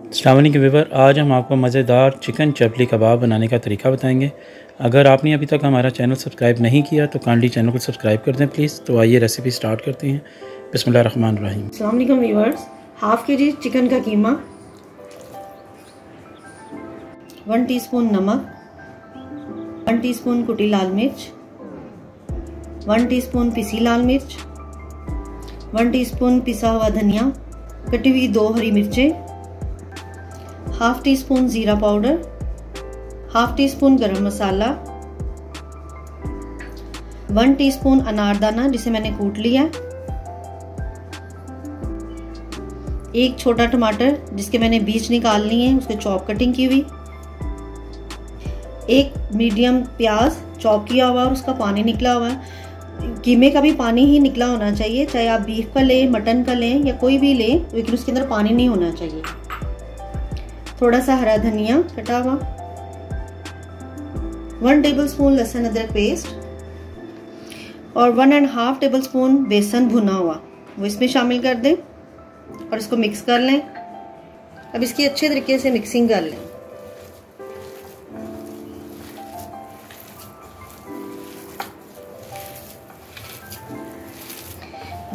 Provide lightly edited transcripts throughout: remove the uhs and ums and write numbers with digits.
अस्सलाम वालेकुम व्यूअर, आज हम आपको मज़ेदार चिकन चपली कबाब बनाने का तरीका बताएंगे। अगर आपने अभी तक हमारा चैनल सब्सक्राइब नहीं किया तो काइंडली चैनल को सब्सक्राइब कर दें प्लीज़। तो आइए रेसिपी स्टार्ट करते हैं। बिस्मिल्लाहिर्रहमानिर्रहीम। अस्सलाम वालेकुम व्यूअर्स, हाफ़ kg चिकन का कीमा, 1 टीस्पून नमक, 1 टीस्पून कुटी लाल मिर्च, 1 टीस्पून पिसी लाल मिर्च, 1 टीस्पून पिसा हुआ धनिया, कटी हुई 2 हरी मिर्चें, हाफ टी स्पून ज़ीरा पाउडर, हाफ टी स्पून गरम मसाला, 1 टीस्पून अनारदाना जिसे मैंने कूट लिया, 1 छोटा टमाटर जिसके मैंने बीज निकाल लिए हैं, उसके चॉप कटिंग की हुई, 1 मीडियम प्याज चॉप किया हुआ और उसका पानी निकला हुआ है। कीमे का भी पानी ही निकला होना चाहिए, चाहे आप बीफ का लें, मटन का लें या कोई भी लें, लेकिन उसके अंदर पानी नहीं होना चाहिए। थोड़ा सा हरा धनिया कटा हुआ, 1 टेबलस्पून लहसुन अदरक पेस्ट और 1.5 टेबलस्पून बेसन भुना हुआ वो इसमें शामिल कर दें और इसको मिक्स कर लें। अब इसकी अच्छे तरीके से मिक्सिंग कर लें।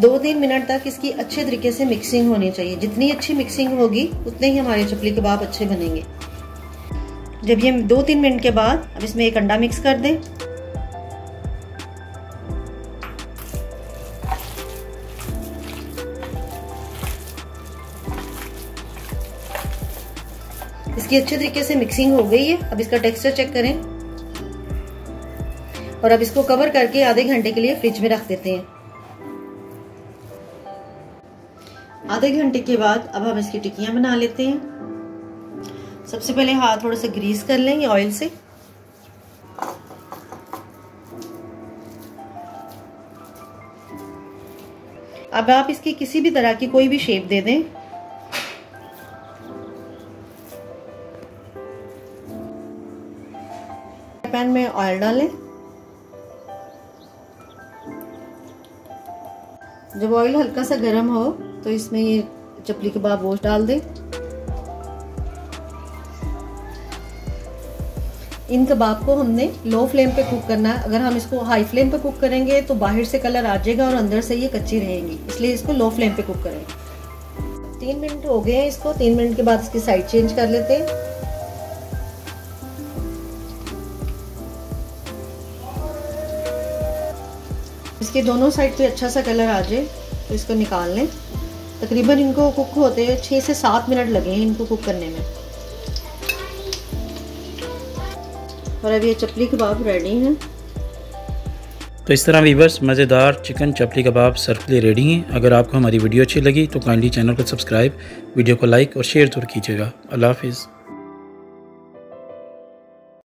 दो 3 मिनट तक इसकी अच्छे तरीके से मिक्सिंग होनी चाहिए। जितनी अच्छी मिक्सिंग होगी उतने ही हमारे चपली कबाब अच्छे बनेंगे। जब ये 2-3 मिनट के बाद अब इसमें 1 अंडा मिक्स कर दें। इसकी अच्छे तरीके से मिक्सिंग हो गई है। अब इसका टेक्सचर चेक करें और अब इसको कवर करके आधे घंटे के लिए फ्रिज में रख देते हैं। आधे घंटे के बाद अब हम इसकी टिक्कियां बना लेते हैं। सबसे पहले हाथ थोड़ा सा ग्रीस कर लेंगे ऑयल से। अब आप इसकी किसी भी तरह की कोई भी शेप दे दें। पैन में ऑयल डालें। जब ऑयल हल्का सा गर्म हो तो इसमें ये चपली कबाब गोश्त डाल दें। इन कबाब को हमने लो फ्लेम पे कुक करना है। अगर हम इसको हाई फ्लेम पे कुक करेंगे तो बाहर से कलर आ जाएगा और अंदर से ये कच्ची रहेंगी, इसलिए इसको लो फ्लेम पे कुक करें। 3 मिनट हो गए हैं इसको। 3 मिनट के बाद इसकी साइड चेंज कर लेते हैं। इसके दोनों साइड पे अच्छा सा कलर आ जाए तो इसको निकाल लें। तकरीबन इनको कुक होते 6 से 7 मिनट लगे हैं इनको कुक करने में। और अब ये चपली कबाब रेडी हैं। तो इस तरह वीवर्स मज़ेदार चिकन चपली कबाब सर्व के लिए रेडी हैं। अगर आपको हमारी वीडियो अच्छी लगी तो काइंडली चैनल को सब्सक्राइब, वीडियो को लाइक और शेयर ज़रूर कीजिएगा। अल्लाह हाफिज़।